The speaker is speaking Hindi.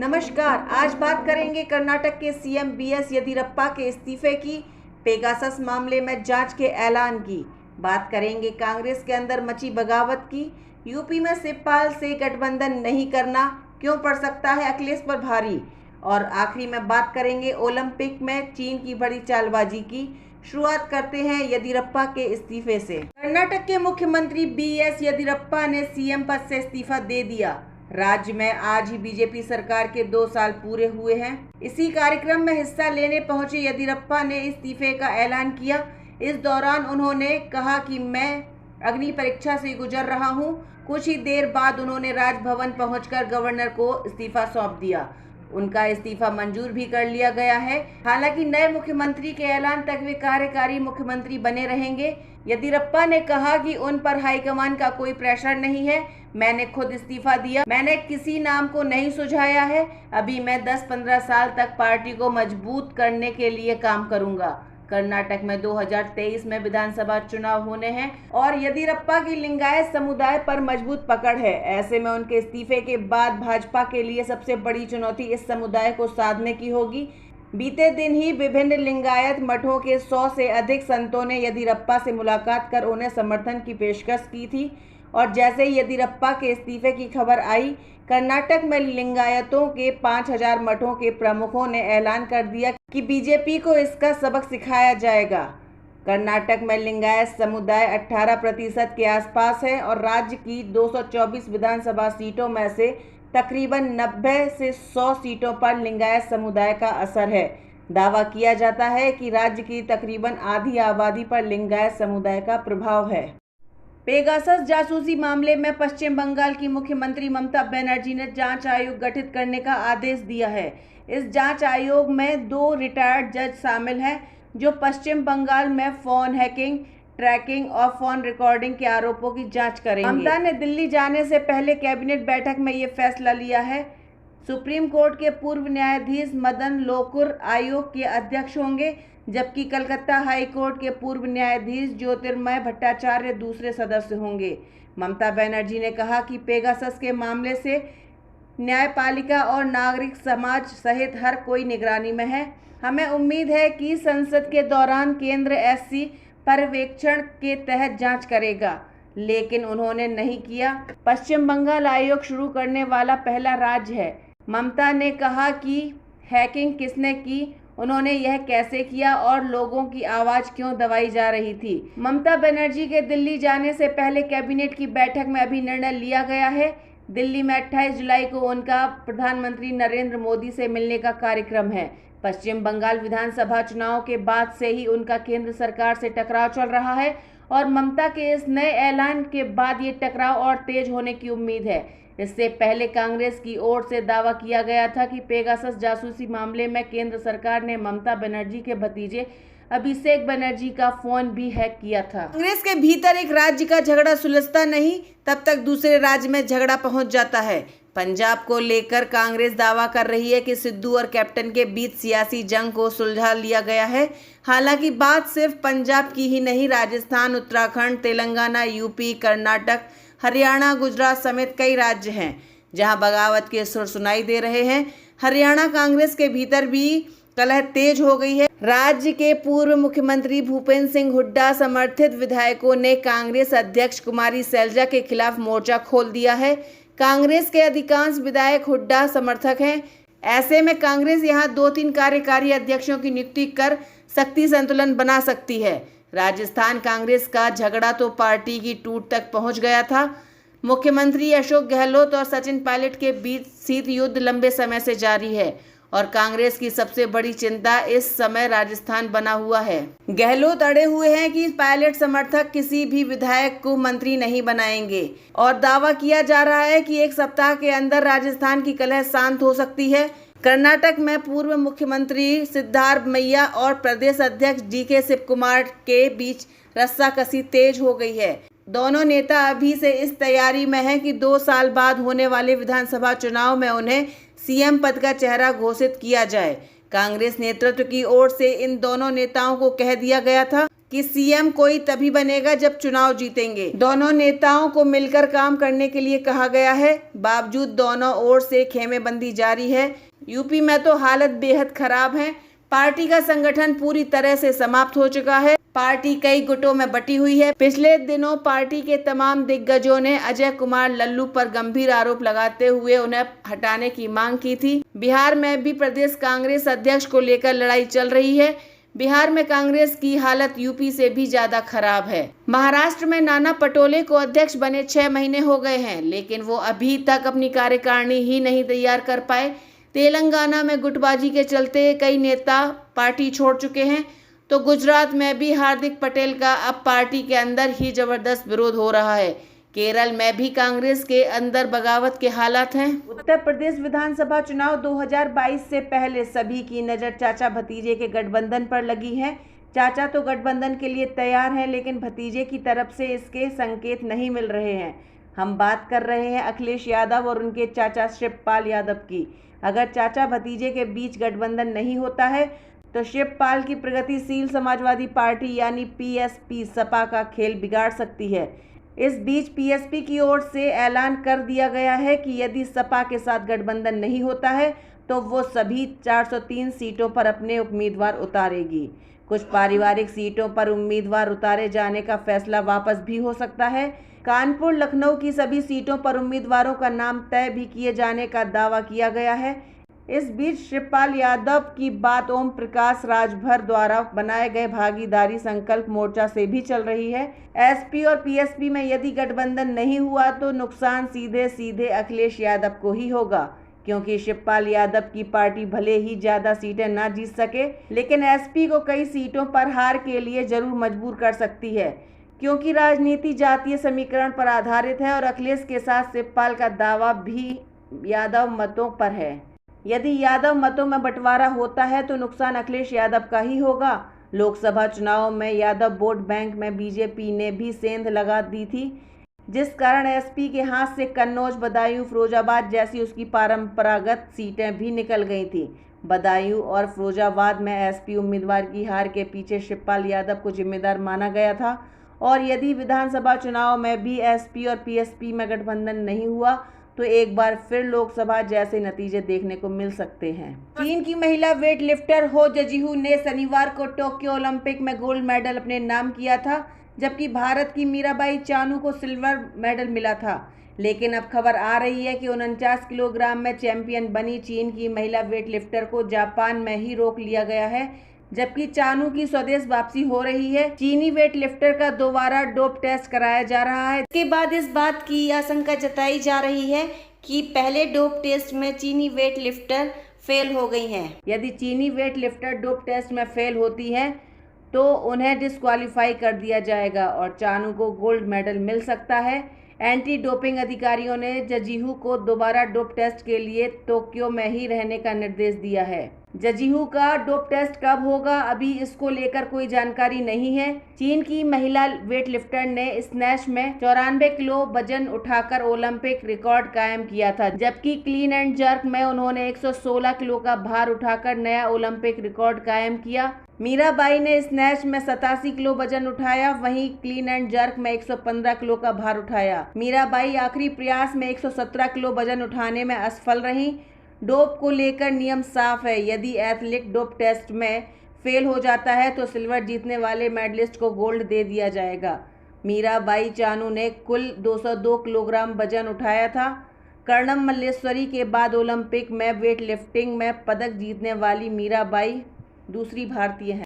नमस्कार। आज बात करेंगे कर्नाटक के सीएम बीएस येदियुरप्पा के इस्तीफे की, पेगासस मामले में जांच के ऐलान की। बात करेंगे कांग्रेस के अंदर मची बगावत की। यूपी में शिवपाल से गठबंधन नहीं करना क्यों पड़ सकता है अखिलेश पर भारी। और आखिरी में बात करेंगे ओलंपिक में चीन की बड़ी चालबाजी की। शुरुआत करते हैं येदियुरप्पा के इस्तीफे से। कर्नाटक के मुख्यमंत्री बीएस येदियुरप्पा ने सीएम पद से इस्तीफा दे दिया। राज्य में आज ही बीजेपी सरकार के 2 साल पूरे हुए हैं। इसी कार्यक्रम में हिस्सा लेने पहुंचे येदियुरप्पा ने इस्तीफे का ऐलान किया। इस दौरान उन्होंने कहा कि मैं अग्नि परीक्षा से गुजर रहा हूं। कुछ ही देर बाद उन्होंने राजभवन पहुंचकर गवर्नर को इस्तीफा सौंप दिया। उनका इस्तीफा मंजूर भी कर लिया गया है। हालांकि नए मुख्यमंत्री के ऐलान तक वे कार्यकारी मुख्यमंत्री बने रहेंगे। येदियुरप्पा ने कहा कि उन पर हाईकमान का कोई प्रेशर नहीं है। मैंने खुद इस्तीफा दिया। मैंने किसी नाम को नहीं सुझाया है। अभी मैं 10-15 साल तक पार्टी को मजबूत करने के लिए काम करूंगा। कर्नाटक में 2023 में विधानसभा चुनाव होने हैं और येदियुरप्पा की लिंगायत समुदाय पर मजबूत पकड़ है। ऐसे में उनके इस्तीफे के बाद भाजपा के लिए सबसे बड़ी चुनौती इस समुदाय को साधने की होगी। बीते दिन ही विभिन्न लिंगायत मठों के 100 से अधिक संतों ने येदियुरप्पा से मुलाकात कर उन्हें समर्थन की पेशकश की थी। और जैसे ही येदियुरप्पा के इस्तीफे की खबर आई, कर्नाटक में लिंगायतों के 5000 मठों के प्रमुखों ने ऐलान कर दिया कि बीजेपी को इसका सबक सिखाया जाएगा। कर्नाटक में लिंगायत समुदाय 18% के आसपास है और राज्य की 224 विधानसभा सीटों में से तकरीबन 90 से 100 सीटों पर लिंगायत समुदाय का असर है। दावा किया जाता है कि राज्य की तकरीबन आधी आबादी पर लिंगायत समुदाय का प्रभाव है। पेगासस जासूसी मामले में पश्चिम बंगाल की मुख्यमंत्री ममता बनर्जी ने जांच आयोग गठित करने का आदेश दिया है। इस जांच आयोग में 2 रिटायर्ड जज शामिल हैं जो पश्चिम बंगाल में फोन हैकिंग, ट्रैकिंग और फोन रिकॉर्डिंग के आरोपों की जांच करेंगे। ममता ने दिल्ली जाने से पहले कैबिनेट बैठक में ये फैसला लिया है। सुप्रीम कोर्ट के पूर्व न्यायाधीश मदन लोकुर आयोग के अध्यक्ष होंगे, जबकि कलकत्ता हाई कोर्ट के पूर्व न्यायाधीश ज्योतिर्मय भट्टाचार्य दूसरे सदस्य होंगे। ममता बनर्जी ने कहा कि पेगासस के मामले से न्यायपालिका और नागरिक समाज सहित हर कोई निगरानी में है। हमें उम्मीद है कि संसद के दौरान केंद्र ऐसी पर्यवेक्षण के तहत जांच करेगा, लेकिन उन्होंने नहीं किया। पश्चिम बंगाल आयोग शुरू करने वाला पहला राज्य है। ममता ने कहा कि हैकिंग किसने की, उन्होंने यह कैसे किया और लोगों की आवाज क्यों दबाई जा रही थी। ममता बनर्जी के दिल्ली जाने से पहले कैबिनेट की बैठक में अभी निर्णय लिया गया है। दिल्ली में 28 जुलाई को उनका प्रधानमंत्री नरेंद्र मोदी से मिलने का कार्यक्रम है। पश्चिम बंगाल विधानसभा चुनाव के बाद से ही उनका केंद्र सरकार से टकराव चल रहा है और ममता के इस नए ऐलान के बाद ये टकराव और तेज होने की उम्मीद है। इससे पहले कांग्रेस की ओर से दावा किया गया था कि पेगासस जासूसी मामले में केंद्र सरकार ने ममता बनर्जी के भतीजे अभिषेक बनर्जी का फोन भी हैक किया था। कांग्रेस के भीतर एक राज्य का झगड़ा सुलझता नहीं, तब तक दूसरे राज्य में झगड़ा पहुंच जाता है। पंजाब को लेकर कांग्रेस दावा कर रही है कि सिद्धू और कैप्टन के बीच सियासी जंग को सुलझा लिया गया है। हालांकि बात सिर्फ पंजाब की ही नहीं, राजस्थान, उत्तराखंड, तेलंगाना, यूपी, कर्नाटक, हरियाणा, गुजरात समेत कई राज्य हैं जहां बगावत के सुर सुनाई दे रहे हैं। हरियाणा कांग्रेस के भीतर भी कलह तेज हो गई है। राज्य के पूर्व मुख्यमंत्री भूपेंद्र सिंह हुड्डा समर्थित विधायकों ने कांग्रेस अध्यक्ष कुमारी सैलजा के खिलाफ मोर्चा खोल दिया है। कांग्रेस के अधिकांश विधायक हुड्डा समर्थक हैं। ऐसे में कांग्रेस यहां 2-3 कार्यकारी अध्यक्षों की नियुक्ति कर शक्ति संतुलन बना सकती है। राजस्थान कांग्रेस का झगड़ा तो पार्टी की टूट तक पहुंच गया था। मुख्यमंत्री अशोक गहलोत और सचिन पायलट के बीच शीत युद्ध लंबे समय से जारी है और कांग्रेस की सबसे बड़ी चिंता इस समय राजस्थान बना हुआ है। गहलोत अड़े हुए हैं कि पायलट समर्थक किसी भी विधायक को मंत्री नहीं बनाएंगे और दावा किया जा रहा है कि 1 सप्ताह के अंदर राजस्थान की कलह शांत हो सकती है। कर्नाटक में पूर्व मुख्यमंत्री सिद्धारमैया और प्रदेश अध्यक्ष डीके शिवकुमार के बीच रस्साकसी तेज हो गई है। दोनों नेता अभी से इस तैयारी में हैं कि 2 साल बाद होने वाले विधानसभा चुनाव में उन्हें सीएम पद का चेहरा घोषित किया जाए। कांग्रेस नेतृत्व की ओर से इन दोनों नेताओं को कह दिया गया था कि सीएम कोई तभी बनेगा जब चुनाव जीतेंगे। दोनों नेताओं को मिलकर काम करने के लिए कहा गया है। बावजूद दोनों ओर से खेमेबंदी जारी है। यूपी में तो हालत बेहद खराब है। पार्टी का संगठन पूरी तरह से समाप्त हो चुका है। पार्टी कई गुटों में बटी हुई है। पिछले दिनों पार्टी के तमाम दिग्गजों ने अजय कुमार लल्लू पर गंभीर आरोप लगाते हुए उन्हें हटाने की मांग की थी। बिहार में भी प्रदेश कांग्रेस अध्यक्ष को लेकर लड़ाई चल रही है। बिहार में कांग्रेस की हालत यूपी से भी ज्यादा खराब है। महाराष्ट्र में नाना पटोले को अध्यक्ष बने 6 महीने हो गए हैं, लेकिन वो अभी तक अपनी कार्यकारिणी ही नहीं तैयार कर पाए। तेलंगाना में गुटबाजी के चलते कई नेता पार्टी छोड़ चुके हैं, तो गुजरात में भी हार्दिक पटेल का अब पार्टी के अंदर ही जबरदस्त विरोध हो रहा है। केरल में भी कांग्रेस के अंदर बगावत के हालात हैं। उत्तर प्रदेश विधानसभा चुनाव 2022 से पहले सभी की नज़र चाचा भतीजे के गठबंधन पर लगी है। चाचा तो गठबंधन के लिए तैयार हैं, लेकिन भतीजे की तरफ से इसके संकेत नहीं मिल रहे हैं। हम बात कर रहे हैं अखिलेश यादव और उनके चाचा शिवपाल यादव की। अगर चाचा भतीजे के बीच गठबंधन नहीं होता है तो शिवपाल की प्रगतिशील समाजवादी पार्टी यानी पीएसपी सपा का खेल बिगाड़ सकती है। इस बीच पीएसपी की ओर से ऐलान कर दिया गया है कि यदि सपा के साथ गठबंधन नहीं होता है तो वो सभी 403 सीटों पर अपने उम्मीदवार उतारेगी। कुछ पारिवारिक सीटों पर उम्मीदवार उतारे जाने का फैसला वापस भी हो सकता है। कानपुर लखनऊ की सभी सीटों पर उम्मीदवारों का नाम तय भी किए जाने का दावा किया गया है। इस बीच शिवपाल यादव की बात ओम प्रकाश राजभर द्वारा बनाए गए भागीदारी संकल्प मोर्चा से भी चल रही है। एसपी और पीएसपी में यदि गठबंधन नहीं हुआ तो नुकसान सीधे सीधे अखिलेश यादव को ही होगा, क्योंकि शिवपाल यादव की पार्टी भले ही ज्यादा सीटें ना जीत सके, लेकिन एसपी को कई सीटों पर हार के लिए जरूर मजबूर कर सकती है, क्योंकि राजनीति जातीय समीकरण पर आधारित है और अखिलेश के साथ शिवपाल का दावा भी यादव मतों पर है। यदि यादव मतों में बंटवारा होता है तो नुकसान अखिलेश यादव का ही होगा। लोकसभा चुनाव में यादव वोट बैंक में बीजेपी ने भी सेंध लगा दी थी, जिस कारण एसपी के हाथ से कन्नौज, बदायूं, फिरोजाबाद जैसी उसकी परंपरागत सीटें भी निकल गई थी। बदायूं और फिरोजाबाद में एसपी उम्मीदवार की हार के पीछे शिवपाल यादव को जिम्मेदार माना गया था। और यदि विधानसभा चुनाव में भी एसपी और पीएसपी में गठबंधन नहीं हुआ तो एक बार फिर लोकसभा जैसे नतीजे देखने को मिल सकते हैं। चीन की महिला वेट लिफ्टर हो जजीहू ने शनिवार को टोक्यो ओलंपिक में गोल्ड मेडल अपने नाम किया था, जबकि भारत की मीराबाई चानू को सिल्वर मेडल मिला था। लेकिन अब खबर आ रही है कि 49 किलोग्राम में चैंपियन बनी चीन की महिला वेट लिफ्टर को जापान में ही रोक लिया गया है, जबकि चानू की स्वदेश वापसी हो रही है। चीनी वेट लिफ्टर का दोबारा डोप टेस्ट कराया जा रहा है। इसके बाद इस बात की आशंका जताई जा रही है कि पहले डोप टेस्ट में चीनी वेट लिफ्टर फेल हो गई हैं। यदि चीनी वेट लिफ्टर डोप टेस्ट में फेल होती हैं तो उन्हें डिस्क्वालीफाई कर दिया जाएगा और चानू को गोल्ड मेडल मिल सकता है। एंटी डोपिंग अधिकारियों ने जजीहू को दोबारा डोप टेस्ट के लिए टोक्यो में ही रहने का निर्देश दिया है। जजीहू का डोप टेस्ट कब होगा, अभी इसको लेकर कोई जानकारी नहीं है। चीन की महिला वेट लिफ्टर ने स्नैच में 94 किलो वजन उठाकर ओलंपिक रिकॉर्ड कायम किया था, जबकि क्लीन एंड जर्क में उन्होंने 116 किलो का भार उठाकर नया ओलंपिक रिकॉर्ड कायम किया। मीराबाई ने स्नैच में 87 किलो वजन उठाया, वहीं क्लीन एंड जर्क में 115 किलो का भार उठाया। मीराबाई आखिरी प्रयास में 117 किलो वजन उठाने में असफल रहीं। डोप को लेकर नियम साफ है, यदि एथलीट डोप टेस्ट में फेल हो जाता है तो सिल्वर जीतने वाले मेडलिस्ट को गोल्ड दे दिया जाएगा। मीराबाई चानू ने कुल 202 किलोग्राम वजन उठाया था। कर्णम मल्लेश्वरी के बाद ओलंपिक में वेट लिफ्टिंग में पदक जीतने वाली मीराबाई दूसरी भारतीय हैं।